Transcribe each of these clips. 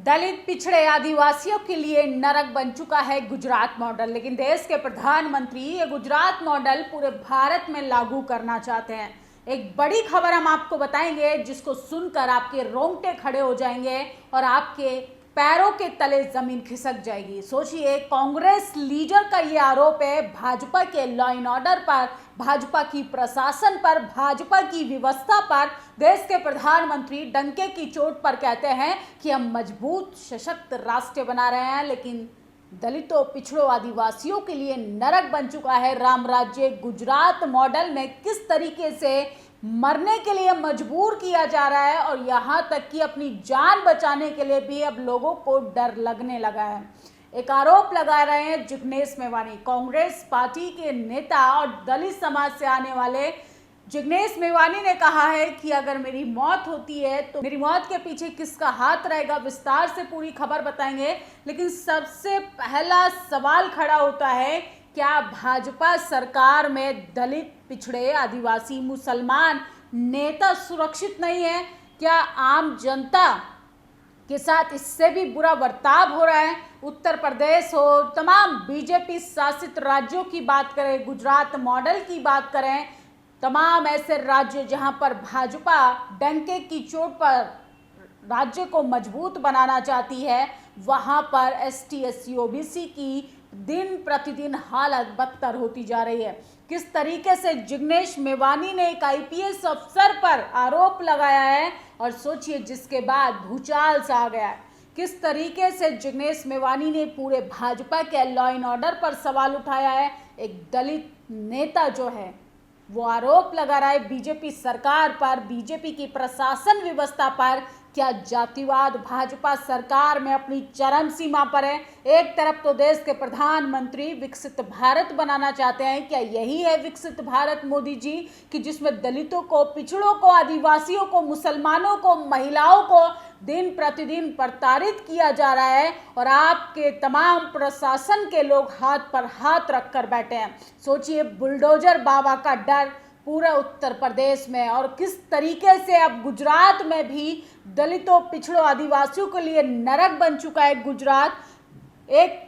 दलित पिछड़े आदिवासियों के लिए नरक बन चुका है गुजरात मॉडल। लेकिन देश के प्रधानमंत्री ये गुजरात मॉडल पूरे भारत में लागू करना चाहते हैं। एक बड़ी खबर हम आपको बताएंगे जिसको सुनकर आपके रोंगटे खड़े हो जाएंगे और आपके पैरों के तले जमीन खिसक जाएगी। सोचिए, कांग्रेस लीडर का ये आरोप है भाजपा के लॉ एंड ऑर्डर पर, भाजपा की प्रशासन पर, भाजपा की व्यवस्था पर। देश के प्रधानमंत्री डंके की चोट पर कहते हैं कि हम मजबूत सशक्त राष्ट्र बना रहे हैं, लेकिन दलितों, पिछड़ों, आदिवासियों के लिए नरक बन चुका है राम राज्य। गुजरात मॉडल में किस तरीके से मरने के लिए मजबूर किया जा रहा है और यहाँ तक कि अपनी जान बचाने के लिए भी अब लोगों को डर लगने लगा है। एक आरोप लगा रहे हैं जिग्नेश मेवानी, कांग्रेस पार्टी के नेता और दलित समाज से आने वाले जिग्नेश मेवानी ने कहा है कि अगर मेरी मौत होती है तो मेरी मौत के पीछे किसका हाथ रहेगा। विस्तार से पूरी खबर बताएंगे, लेकिन सबसे पहला सवाल खड़ा होता है, क्या भाजपा सरकार में दलित, पिछड़े, आदिवासी, मुसलमान नेता सुरक्षित नहीं है? क्या आम जनता के साथ इससे भी बुरा बर्ताव हो रहा है? उत्तर प्रदेश हो, तमाम बीजेपी शासित राज्यों की बात करें, गुजरात मॉडल की बात करें, तमाम ऐसे राज्य जहां पर भाजपा डंके की चोट पर राज्य को मजबूत बनाना चाहती है, वहां पर एसटी, एससी, ओबीसी की दिन प्रतिदिन हालत बदतर होती जा रही है। किस तरीके से जिग्नेश मेवानी ने एक आईपीएस अफसर पर आरोप लगाया है और सोचिए जिसके बाद भूचाल सा आ गया है। किस तरीके से जिग्नेश मेवानी ने पूरे भाजपा के लॉ एंड ऑर्डर पर सवाल उठाया है। एक दलित नेता जो है वो आरोप लगा रहा है बीजेपी सरकार पर, बीजेपी की प्रशासन व्यवस्था पर। क्या जातिवाद भाजपा सरकार में अपनी चरम सीमा पर है? एक तरफ तो देश के प्रधानमंत्री विकसित भारत बनाना चाहते हैं। क्या यही है विकसित भारत मोदी जी, कि जिसमें दलितों को, पिछड़ों को, आदिवासियों को, मुसलमानों को, महिलाओं को दिन प्रतिदिन प्रताड़ित किया जा रहा है और आपके तमाम प्रशासन के लोग हाथ पर हाथ रखकर बैठे हैं। सोचिए, बुलडोजर बाबा का डर पूरा उत्तर प्रदेश में, और किस तरीके से अब गुजरात में भी दलितों, पिछड़ों, आदिवासियों के लिए नरक बन चुका है गुजरात। एक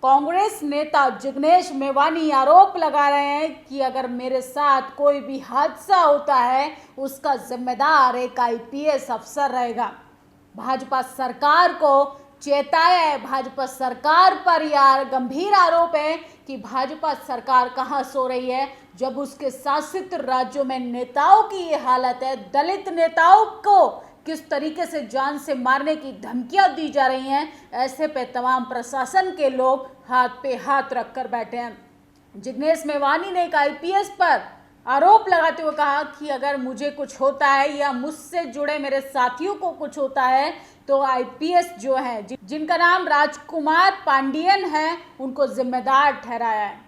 कांग्रेस नेता जिग्नेश मेवानी आरोप लगा रहे हैं कि अगर मेरे साथ कोई भी हादसा होता है उसका जिम्मेदार एक आईपीएस अफसर रहेगा। भाजपा सरकार को चेताया है। भाजपा सरकार पर यार गंभीर आरोप है कि भाजपा सरकार कहां सो रही है जब उसके शासित राज्यों में नेताओं की ये हालत है। दलित नेताओं को किस तरीके से जान से मारने की धमकियां दी जा रही हैं, ऐसे पे तमाम प्रशासन के लोग हाथ पे हाथ रखकर बैठे हैं। जिग्नेश मेवानी ने एक आईपीएस पर आरोप लगाते हुए कहा कि अगर मुझे कुछ होता है या मुझसे जुड़े मेरे साथियों को कुछ होता है तो आईपीएस जो है, जिनका नाम राजकुमार पांडियन है, उनको जिम्मेदार ठहराया है।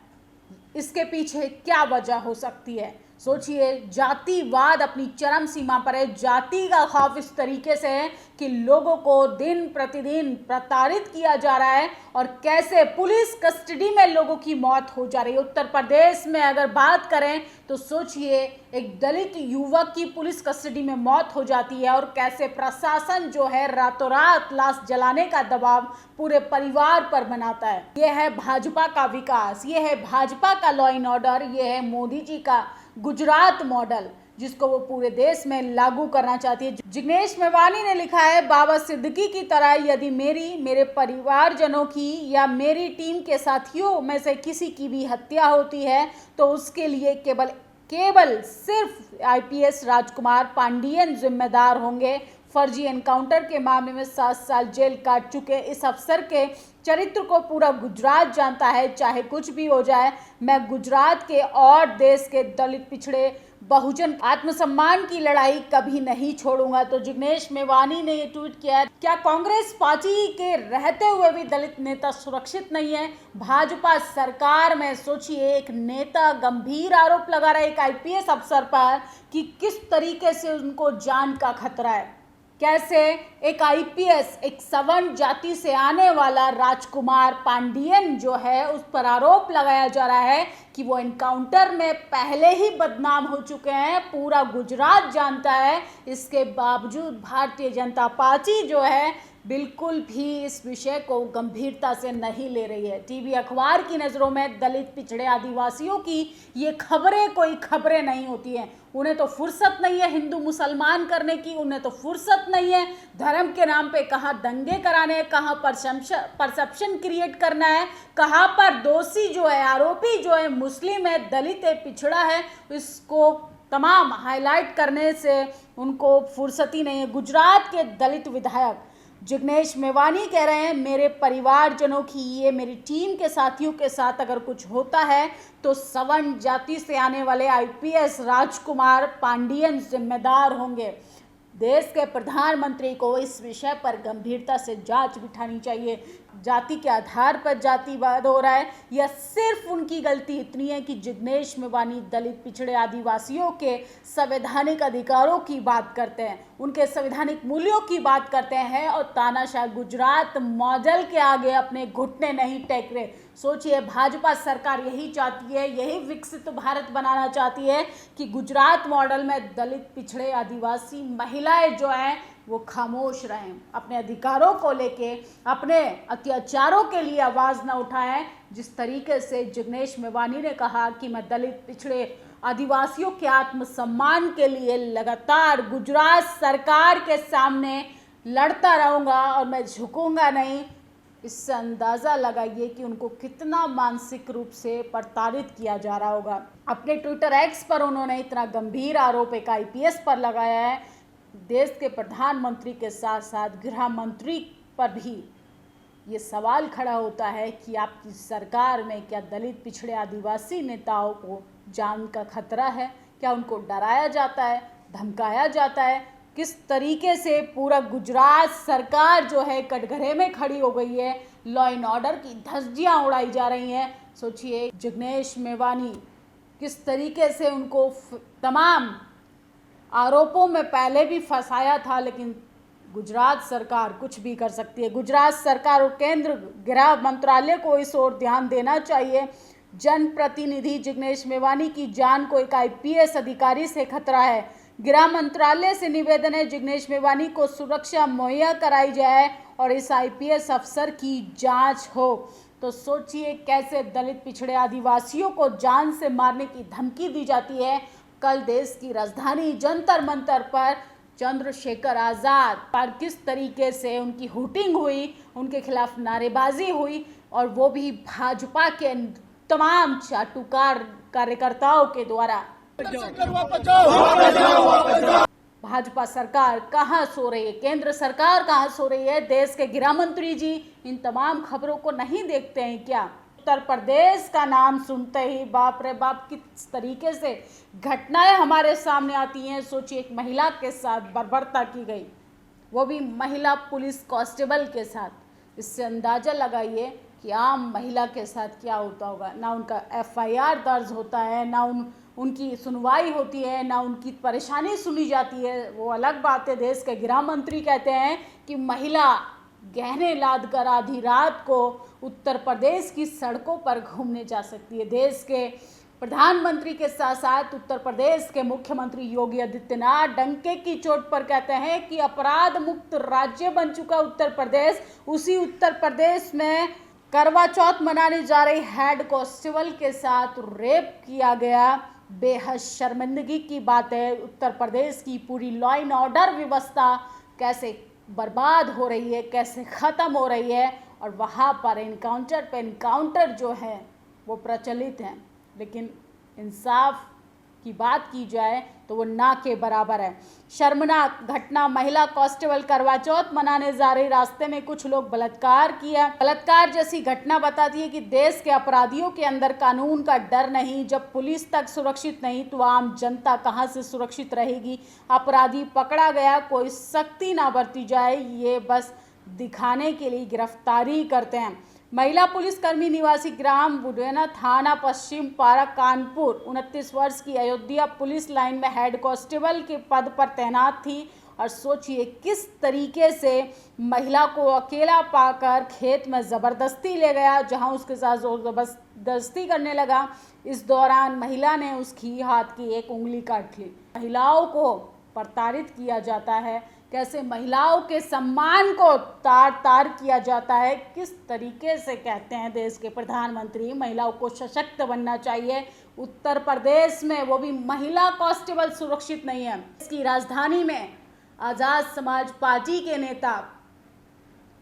इसके पीछे क्या वजह हो सकती है? सोचिए, जातिवाद अपनी चरम सीमा पर है। जाति का खौफ इस तरीके से है कि लोगों को दिन प्रतिदिन प्रताड़ित किया जा रहा है और कैसे पुलिस कस्टडी में लोगों की मौत हो जा रही है। उत्तर प्रदेश में अगर बात करें तो सोचिए, एक दलित युवक की पुलिस कस्टडी में मौत हो जाती है और कैसे प्रशासन जो है रातों रात लाश जलाने का दबाव पूरे परिवार पर बनाता है। यह है भाजपा का विकास, यह है भाजपा का लॉ एंड ऑर्डर, यह है मोदी जी का गुजरात मॉडल जिसको वो पूरे देश में लागू करना चाहती है। जिग्नेश मेवानी ने लिखा है, बाबा सिद्दीकी की तरह यदि मेरे परिवारजनों की या मेरी टीम के साथियों में से किसी की भी हत्या होती है तो उसके लिए केवल सिर्फ आईपीएस राजकुमार पांडियन जिम्मेदार होंगे। फर्जी एनकाउंटर के मामले में 7 साल जेल काट चुके इस अफसर के चरित्र को पूरा गुजरात जानता है। चाहे कुछ भी हो जाए, मैं गुजरात के और देश के दलित, पिछड़े, बहुजन आत्मसम्मान की लड़ाई कभी नहीं छोड़ूंगा। तो जिग्नेश मेवानी ने ये ट्वीट किया। क्या कांग्रेस पार्टी के रहते हुए भी दलित नेता सुरक्षित नहीं है? भाजपा सरकार में सोचिए, एक नेता गंभीर आरोप लगा रहा है एक आईपीएस अफसर पर कि किस तरीके से उनको जान का खतरा है। कैसे एक आईपीएस, एक सवर्ण जाति से आने वाला राजकुमार पांडियन जो है, उस पर आरोप लगाया जा रहा है कि वो एनकाउंटर में पहले ही बदनाम हो चुके हैं। पूरा गुजरात जानता है। इसके बावजूद भारतीय जनता पार्टी जो है बिल्कुल भी इस विषय को गंभीरता से नहीं ले रही है। टीवी अखबार की नज़रों में दलित, पिछड़े, आदिवासियों की ये खबरें कोई खबरें नहीं होती हैं। उन्हें तो फुर्सत नहीं है हिंदू मुसलमान करने की, उन्हें तो फुर्सत नहीं है धर्म के नाम पे कहाँ दंगे कराने हैं, कहाँ परसेप्शन क्रिएट करना है, कहाँ पर दोषी जो है, आरोपी जो है मुस्लिम है, दलित है, पिछड़ा है, इसको तमाम हाईलाइट करने से उनको फुर्सत ही नहीं है। गुजरात के दलित विधायक जिग्नेश मेवानी कह रहे हैं, मेरे परिवारजनों की, ये मेरी टीम के साथियों के साथ अगर कुछ होता है तो सवर्ण जाति से आने वाले आईपीएस राजकुमार पांडियन जिम्मेदार होंगे। देश के प्रधानमंत्री को इस विषय पर गंभीरता से जांच बिठानी चाहिए। जाति के आधार पर जातिवाद हो रहा है या सिर्फ उनकी गलती इतनी है कि जिग्नेश मेवानी दलित, पिछड़े, आदिवासियों के संवैधानिक अधिकारों की बात करते हैं, उनके संवैधानिक मूल्यों की बात करते हैं और तानाशाह गुजरात मॉडल के आगे अपने घुटने नहीं टेक रहे। सोचिए, भाजपा सरकार यही चाहती है, यही विकसित भारत बनाना चाहती है कि गुजरात मॉडल में दलित, पिछड़े, आदिवासी महिलाएं जो हैं वो खामोश रहें, अपने अधिकारों को लेके, अपने अत्याचारों के लिए आवाज़ न उठाएं। जिस तरीके से जिग्नेश मेवानी ने कहा कि मैं दलित, पिछड़े, आदिवासियों के आत्मसम्मान के लिए लगातार गुजरात सरकार के सामने लड़ता रहूँगा और मैं झुकूंगा नहीं, इससे अंदाज़ा लगाइए कि उनको कितना मानसिक रूप से प्रताड़ित किया जा रहा होगा। अपने ट्विटर एक्स पर उन्होंने इतना गंभीर आरोप एक आईपीएस पर लगाया है। देश के प्रधानमंत्री के साथ साथ गृह मंत्री पर भी ये सवाल खड़ा होता है कि आपकी सरकार में क्या दलित, पिछड़े, आदिवासी नेताओं को जान का खतरा है? क्या उनको डराया जाता है, धमकाया जाता है? किस तरीके से पूरा गुजरात सरकार जो है कटघरे में खड़ी हो गई है, लॉ एंड ऑर्डर की धज्जियां उड़ाई जा रही हैं। सोचिए, जिग्नेश मेवानी किस तरीके से उनको तमाम आरोपों में पहले भी फंसाया था, लेकिन गुजरात सरकार कुछ भी कर सकती है। गुजरात सरकार और केंद्र गृह मंत्रालय को इस ओर ध्यान देना चाहिए। जनप्रतिनिधि जिग्नेश मेवानी की जान को एक आईपीएस अधिकारी से खतरा है। गृह मंत्रालय से निवेदन है, जिग्नेश मेवानी को सुरक्षा मुहैया कराई जाए और इस आईपीएस अफसर की जांच हो। तो सोचिए, कैसे दलित, पिछड़े, आदिवासियों को जान से मारने की धमकी दी जाती है। कल देश की राजधानी जंतर मंतर पर चंद्रशेखर आज़ाद पर किस तरीके से उनकी हुटिंग हुई, उनके खिलाफ नारेबाजी हुई, और वो भी भाजपा के तमाम चाटुकार कार्यकर्ताओं के द्वारा। भाजपा सरकार कहाँ सो रही है, केंद्र सरकार कहाँ सो रही है? देश के गृह मंत्री जी इन तमाम खबरों को नहीं देखते हैं क्या? उत्तर प्रदेश का नाम सुनते ही बाप रे बाप किस तरीके से घटनाएं हमारे सामने आती हैं। सोचिए, एक महिला के साथ बर्बरता की गई, वो भी महिला पुलिस कांस्टेबल के साथ। इससे अंदाजा लगाइए कि आम महिला के साथ क्या होता होगा। ना उनका एफआईआर दर्ज होता है, ना उनकी सुनवाई होती है, ना उनकी परेशानी सुनी जाती है। वो अलग बात है, देश के गृह मंत्री कहते हैं कि महिला गहने लाद कर आधी रात को उत्तर प्रदेश की सड़कों पर घूमने जा सकती है। देश के प्रधानमंत्री के साथ साथ उत्तर प्रदेश के मुख्यमंत्री योगी आदित्यनाथ डंके की चोट पर कहते हैं कि अपराध मुक्त राज्य बन चुका उत्तर प्रदेश। उसी उत्तर प्रदेश में करवा चौथ मनाने जा रही हेड कांस्टेबल के साथ रेप किया गया। बेहद शर्मिंदगी की बात है। उत्तर प्रदेश की पूरी लॉ एंड ऑर्डर व्यवस्था कैसे बर्बाद हो रही है, कैसे ख़त्म हो रही है, और वहाँ पर एनकाउंटर जो है वो प्रचलित हैं। लेकिन इंसाफ की बात की जाए तो वो ना के बराबर है। शर्मनाक घटना, महिला कांस्टेबल करवा चौथ मनाने जा रही, रास्ते में कुछ लोग बलात्कार किया। बलात्कार जैसी घटना बताती है कि देश के अपराधियों के अंदर कानून का डर नहीं। जब पुलिस तक सुरक्षित नहीं तो आम जनता कहां से सुरक्षित रहेगी? अपराधी पकड़ा गया, कोई सख्ती ना बरती जाए, ये बस दिखाने के लिए गिरफ्तारी करते हैं। महिला पुलिसकर्मी निवासी ग्राम बुडेना थाना पश्चिम पारा कानपुर 29 वर्ष की अयोध्या पुलिस लाइन में हेड कांस्टेबल के पद पर तैनात थी। और सोचिए किस तरीके से महिला को अकेला पाकर खेत में ज़बरदस्ती ले गया, जहां उसके साथ ज़बरदस्ती करने लगा। इस दौरान महिला ने उसकी हाथ की एक उंगली काट ली। महिलाओं को प्रताड़ित किया जाता है, कैसे महिलाओं के सम्मान को तार तार किया जाता है, किस तरीके से कहते हैं देश के प्रधानमंत्री महिलाओं को सशक्त बनना चाहिए। उत्तर प्रदेश में वो भी महिला कांस्टेबल सुरक्षित नहीं है। इसकी राजधानी में आज़ाद समाज पार्टी के नेता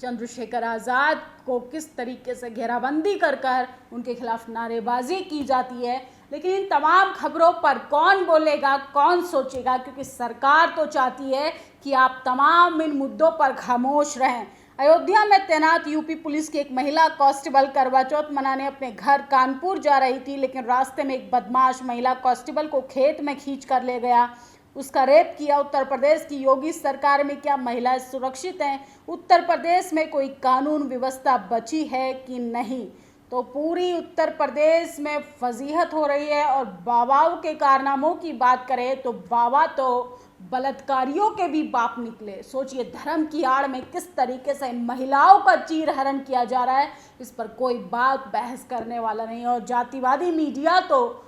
चंद्रशेखर आज़ाद को किस तरीके से घेराबंदी कर उनके खिलाफ नारेबाजी की जाती है। लेकिन इन तमाम खबरों पर कौन बोलेगा, कौन सोचेगा, क्योंकि सरकार तो चाहती है कि आप तमाम इन मुद्दों पर खामोश रहें। अयोध्या में तैनात यूपी पुलिस की एक महिला कांस्टेबल करवा चौथ मनाने अपने घर कानपुर जा रही थी, लेकिन रास्ते में एक बदमाश महिला कांस्टेबल को खेत में खींच कर ले गया, उसका रेप किया। उत्तर प्रदेश की योगी सरकार में क्या महिलाएं सुरक्षित हैं? उत्तर प्रदेश में कोई कानून व्यवस्था बची है कि नहीं? तो पूरी उत्तर प्रदेश में फजीहत हो रही है। और बाबाओं के कारनामों की बात करें तो बाबा तो बलात्कारियों के भी बाप निकले। सोचिए, धर्म की आड़ में किस तरीके से महिलाओं का चीरहरण किया जा रहा है, इस पर कोई बात बहस करने वाला नहीं। और जातिवादी मीडिया तो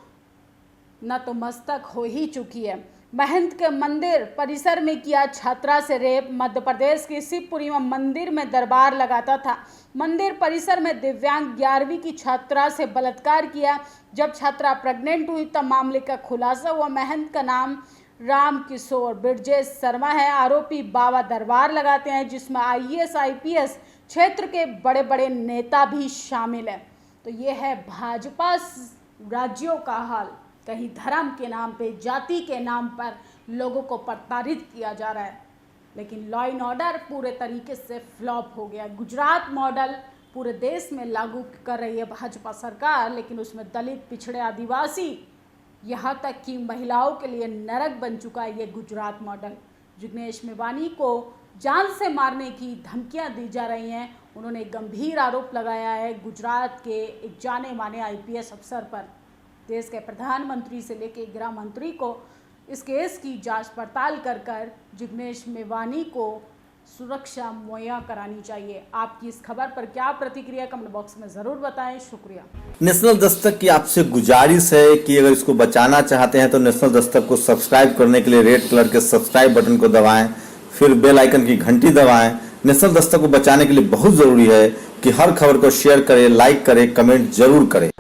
नतमस्तक हो ही चुकी है। महंत के मंदिर परिसर में किया छात्रा से रेप। मध्य प्रदेश के शिवपुरी में मंदिर में दरबार लगाता था। मंदिर परिसर में दिव्यांग 11वीं की छात्रा से बलात्कार किया। जब छात्रा प्रेग्नेंट हुई तब मामले का खुलासा हुआ। महंत का नाम राम किशोर ब्रजेश शर्मा है। आरोपी बाबा दरबार लगाते हैं, जिसमें IAS IPS क्षेत्र के बड़े बड़े नेता भी शामिल हैं। तो ये है भाजपा राज्यों का हाल। कहीं धर्म के नाम पे, जाति के नाम पर लोगों को प्रताड़ित किया जा रहा है। लेकिन लॉ एंड ऑर्डर पूरे तरीके से फ्लॉप हो गया। गुजरात मॉडल पूरे देश में लागू कर रही है भाजपा सरकार, लेकिन उसमें दलित, पिछड़े, आदिवासी, यहाँ तक कि महिलाओं के लिए नरक बन चुका है ये गुजरात मॉडल। जिग्नेश मेवानी को जान से मारने की धमकियां दी जा रही हैं। उन्होंने गंभीर आरोप लगाया है गुजरात के एक जाने माने IPS अफसर पर। देश के प्रधानमंत्री से लेकर गृह मंत्री को इस केस की जांच पड़ताल कर जिग्नेश मेवानी को सुरक्षा मुहैया करानी चाहिए। आपकी इस खबर पर क्या प्रतिक्रिया, कमेंट बॉक्स में जरूर बताएं। शुक्रिया। नेशनल दस्तक की आपसे गुजारिश है कि अगर इसको बचाना चाहते हैं तो नेशनल दस्तक को सब्सक्राइब करने के लिए रेड कलर के सब्सक्राइब बटन को दबाएं, फिर बेल आइकन की घंटी दबाएं। नेशनल दस्तक को बचाने के लिए बहुत जरूरी है कि हर खबर को शेयर करें, लाइक करें, कमेंट जरूर करें।